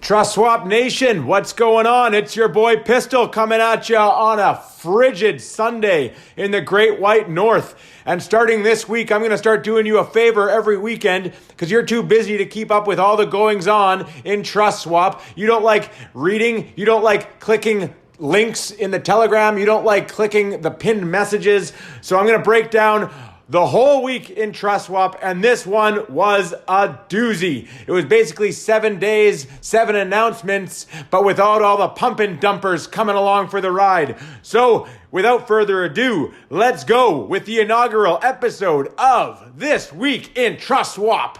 Trustswap Nation, what's going on? It's your boy Pistol coming at you on a frigid Sunday in the Great White North. And starting this week, I'm going to start doing you a favor every weekend because you're too busy to keep up with all the goings on in Trustswap. You don't like reading, you don't like clicking links in the Telegram, you don't like clicking the pinned messages. So I'm going to break down the whole week in Trustswap, and this one was a doozy. It was basically 7 days, 7 announcements, but without all the pump and dumpers coming along for the ride. So, without further ado, let's go with the inaugural episode of This Week in Trustswap.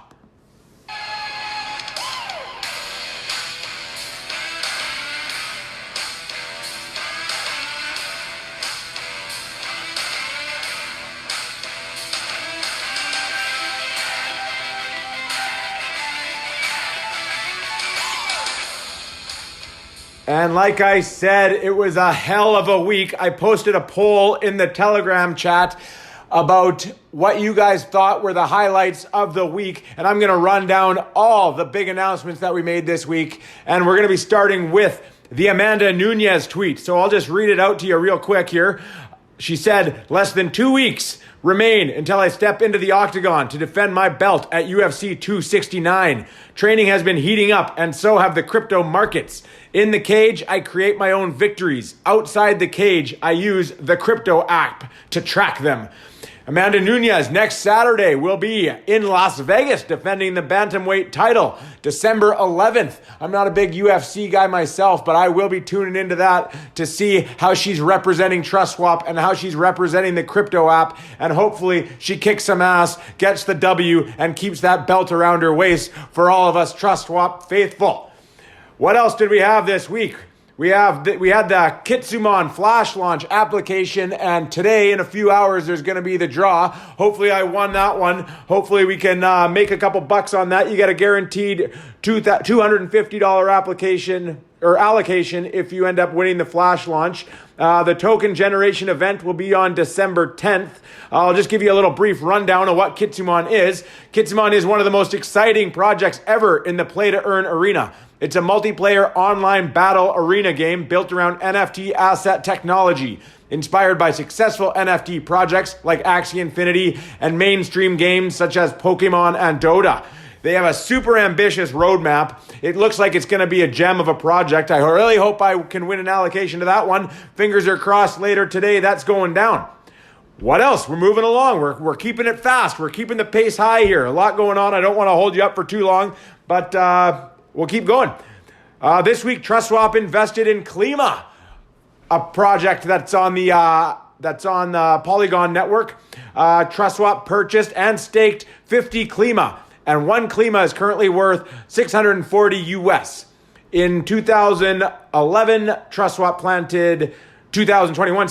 And like I said, it was a hell of a week. I posted a poll in the Telegram chat about what you guys thought were the highlights of the week. And I'm going to run down all the big announcements that we made this week. And we're going to be starting with the Amanda Nunes tweet. So I'll just read it out to you real quick here. She said, "Less than 2 weeks remain until I step into the octagon to defend my belt at UFC 269. Training has been heating up, and so have the crypto markets. In the cage, I create my own victories. Outside the cage, I use the crypto app to track them." Amanda Nunes next Saturday will be in Las Vegas defending the bantamweight title, December 11th. I'm not a big UFC guy myself, but I will be tuning into that to see how she's representing Trustswap and how she's representing the crypto app. And hopefully she kicks some ass, gets the W, and keeps that belt around her waist for all of us Trustswap faithful. What else did we have this week? We had the Kitsumon flash launch application, and today in a few hours there's going to be the draw. Hopefully I won that one. Hopefully we can make a couple bucks on that. You get a guaranteed $250 application or allocation if you end up winning the flash launch. The token generation event will be on December 10th. I'll just give you a little brief rundown of what Kitsumon is. Kitsumon is one of the most exciting projects ever in the play-to-earn arena. It's a multiplayer online battle arena game built around NFT asset technology, inspired by successful NFT projects like Axie Infinity and mainstream games such as Pokemon and Dota. They have a super ambitious roadmap. It looks like it's going to be a gem of a project. I really hope I can win an allocation to that one. Fingers are crossed later today that's going down. What else? We're moving along. We're keeping it fast. We're keeping the pace high here. A lot going on. I don't want to hold you up for too long, but we'll keep going. This week, Trustswap invested in Klima, a project that's on the Polygon network. Trustswap purchased and staked 50 Klima, and one Klima is currently worth 640 US. In 2021,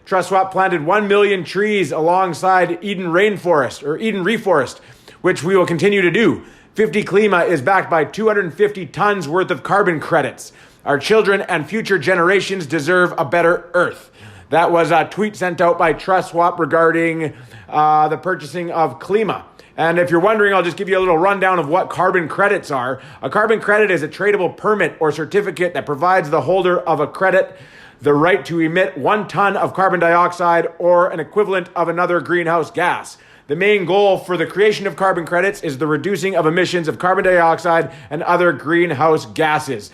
Trustswap planted 1 million trees alongside Eden Reforest, which we will continue to do. 50 Klima is backed by 250 tons worth of carbon credits. Our children and future generations deserve a better earth. That was a tweet sent out by Trustswap regarding the purchasing of Klima. And if you're wondering, I'll just give you a little rundown of what carbon credits are. A carbon credit is a tradable permit or certificate that provides the holder of a credit the right to emit 1 ton of carbon dioxide or an equivalent of another greenhouse gas. The main goal for the creation of carbon credits is the reducing of emissions of carbon dioxide and other greenhouse gases.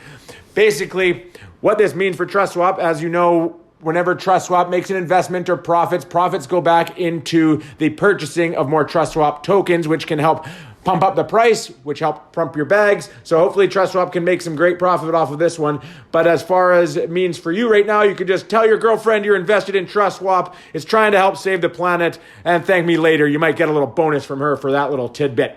Basically, what this means for Trustswap, as you know, whenever Trustswap makes an investment or profits go back into the purchasing of more Trustswap tokens, which can help pump up the price, which help pump your bags. So hopefully Trustswap can make some great profit off of this one. But as far as it means for you right now, you could just tell your girlfriend you're invested in Trustswap. It's trying to help save the planet, and thank me later. You might get a little bonus from her for that little tidbit.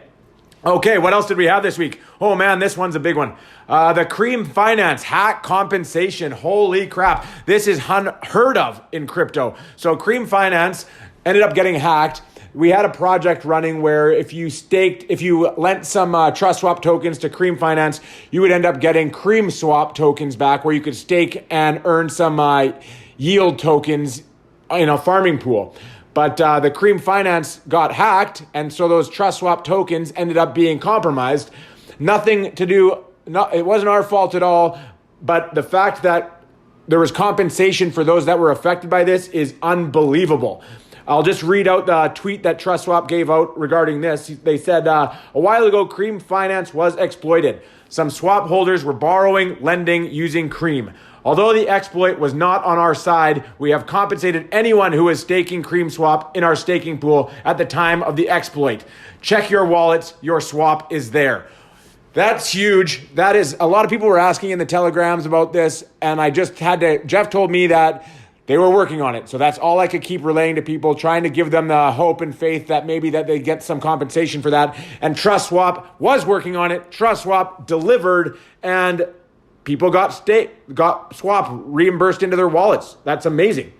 Okay, what else did we have this week? Oh man, this one's a big one. The Cream Finance hack compensation. Holy crap. This is unheard of in crypto. So Cream Finance ended up getting hacked. We had a project running where if you lent some Trustswap tokens to Cream Finance, you would end up getting Cream Swap tokens back where you could stake and earn some yield tokens in a farming pool. But the Cream Finance got hacked, and so those Trustswap tokens ended up being compromised. Nothing to do it wasn't our fault at all, but the fact that there was compensation for those that were affected by this is unbelievable. I'll just read out the tweet that Trustswap gave out regarding this. They said, a while ago, Cream Finance was exploited. Some swap holders were borrowing, lending, using Cream. Although the exploit was not on our side, we have compensated anyone who was staking Cream Swap in our staking pool at the time of the exploit. Check your wallets, your swap is there. That's huge. That is, a lot of people were asking in the telegrams about this, and I just had to, Jeff told me that they were working on it. So that's all I could keep relaying to people, trying to give them the hope and faith that maybe that they get some compensation for that. And Trustswap was working on it. Trustswap delivered, and people got swap reimbursed into their wallets. That's amazing.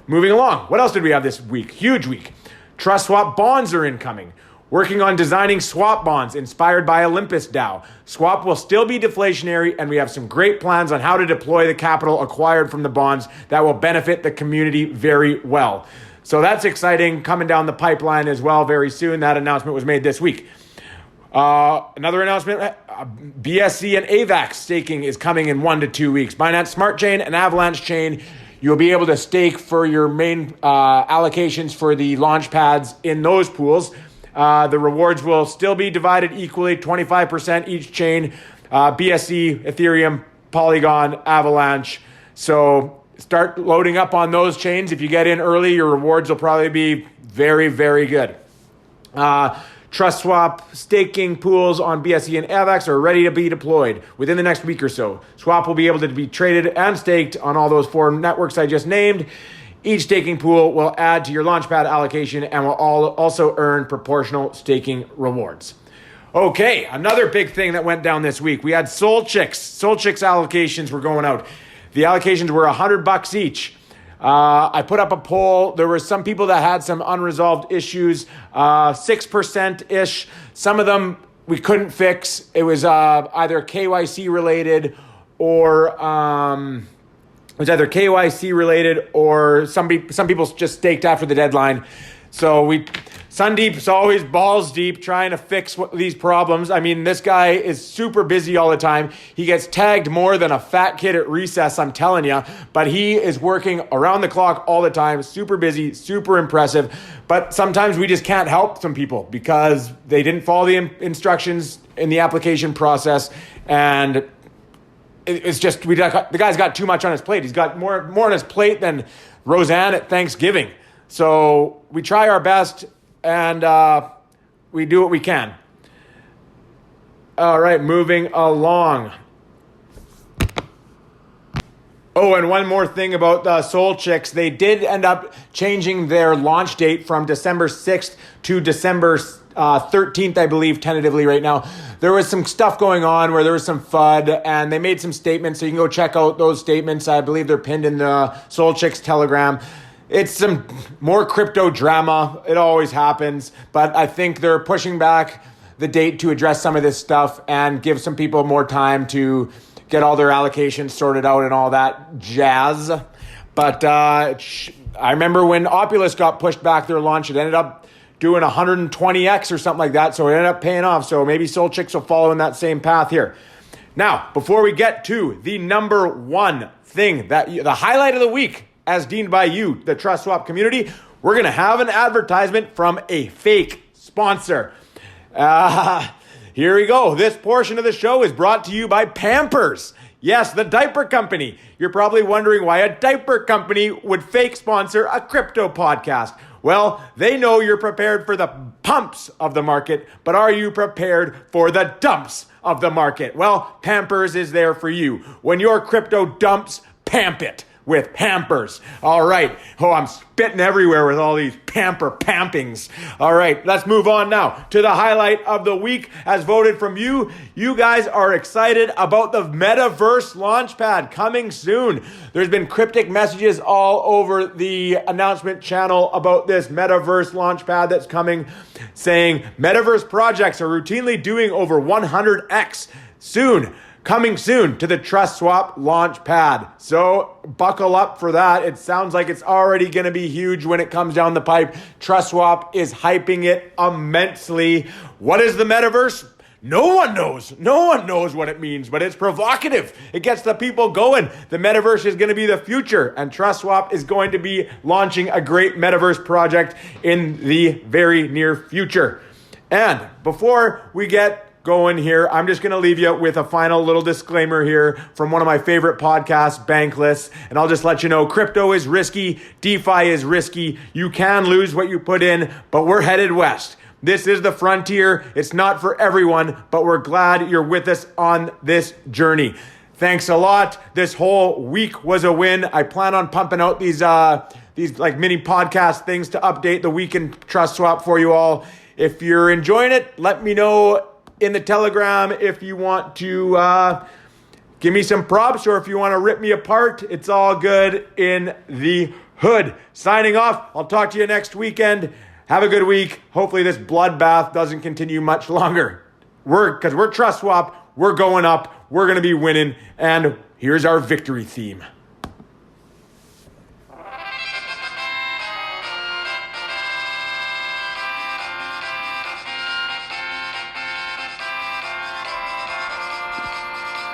Moving along. What else did we have this week? Huge week. Trustswap Bonds are incoming. Working on designing swap bonds inspired by Olympus DAO. Swap will still be deflationary, and we have some great plans on how to deploy the capital acquired from the bonds that will benefit the community very well. So that's exciting, coming down the pipeline as well very soon. That announcement was made this week. Another announcement, BSC and AVAX staking is coming in 1 to 2 weeks. Binance Smart Chain and Avalanche Chain, you'll be able to stake for your main allocations for the launch pads in those pools. The rewards will still be divided equally, 25% each chain, BSC, Ethereum, Polygon, Avalanche. So start loading up on those chains. If you get in early, your rewards will probably be very, very good. Trustswap staking pools on BSC and AVAX are ready to be deployed within the next week or so. Swap will be able to be traded and staked on all those 4 networks I just named. Each staking pool will add to your Launchpad allocation and will also earn proportional staking rewards. Okay, another big thing that went down this week. We had Soulchicks. Soulchicks allocations were going out. The allocations were $100 each. I put up a poll. There were some people that had some unresolved issues, 6%-ish. Some of them we couldn't fix. It was either KYC related or... It was either KYC related or some people just staked after the deadline. So Sundeep's always balls deep trying to fix these problems. I mean, this guy is super busy all the time. He gets tagged more than a fat kid at recess, I'm telling you. But he is working around the clock all the time, super busy, super impressive. But sometimes we just can't help some people because they didn't follow the instructions in the application process. And it's just, the guy's got too much on his plate. He's got more on his plate than Roseanne at Thanksgiving. So we try our best and we do what we can. All right, moving along. Oh, and one more thing about Soulchicks. They did end up changing their launch date from December 6th to December 13th, I believe, tentatively right now. There was some stuff going on where there was some FUD, and they made some statements, so you can go check out those statements. I believe they're pinned in the Soulchicks Telegram. It's some more crypto drama. It always happens, but I think they're pushing back the date to address some of this stuff and give some people more time to get all their allocations sorted out and all that jazz. But I remember when Opulus got pushed back their launch, it ended up doing 120x or something like that. So it ended up paying off. So maybe Soulchicks will follow in that same path here. Now, before we get to the number one thing, the highlight of the week, as deemed by you, the Trustswap community, we're going to have an advertisement from a fake sponsor. Here we go. This portion of the show is brought to you by Pampers. Yes, the diaper company. You're probably wondering why a diaper company would fake sponsor a crypto podcast. Well, they know you're prepared for the pumps of the market, but are you prepared for the dumps of the market? Well, Pampers is there for you. When your crypto dumps, pamp it with Pampers. All right. Oh, I'm spitting everywhere with all these pampings. All right, let's move on now to the highlight of the week as voted from you. You guys are excited about the Metaverse Launchpad coming soon. There's been cryptic messages all over the announcement channel about this Metaverse Launchpad that's coming, saying Metaverse projects are routinely doing over 100x soon. Coming soon to the Trustswap Launchpad. So buckle up for that. It sounds like it's already going to be huge when it comes down the pipe. Trustswap is hyping it immensely. What is the Metaverse? No one knows. No one knows what it means, but it's provocative. It gets the people going. The metaverse is going to be the future, and Trustswap is going to be launching a great metaverse project in the very near future. And before we get going here, I'm just going to leave you with a final little disclaimer here from one of my favorite podcasts, Bankless. And I'll just let you know, crypto is risky. DeFi is risky. You can lose what you put in, but we're headed west. This is the frontier. It's not for everyone, but we're glad you're with us on this journey. Thanks a lot. This whole week was a win. I plan on pumping out these like mini podcast things to update the week in Trustswap for you all. If you're enjoying it, let me know in the Telegram if you want to give me some props or if you want to rip me apart. It's all good in the hood. Signing off. I'll talk to you next weekend. Have a good week. Hopefully this bloodbath doesn't continue much longer. Because we're Trustswap. We're going up. We're going to be winning. And here's our victory theme.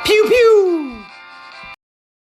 Pew pew!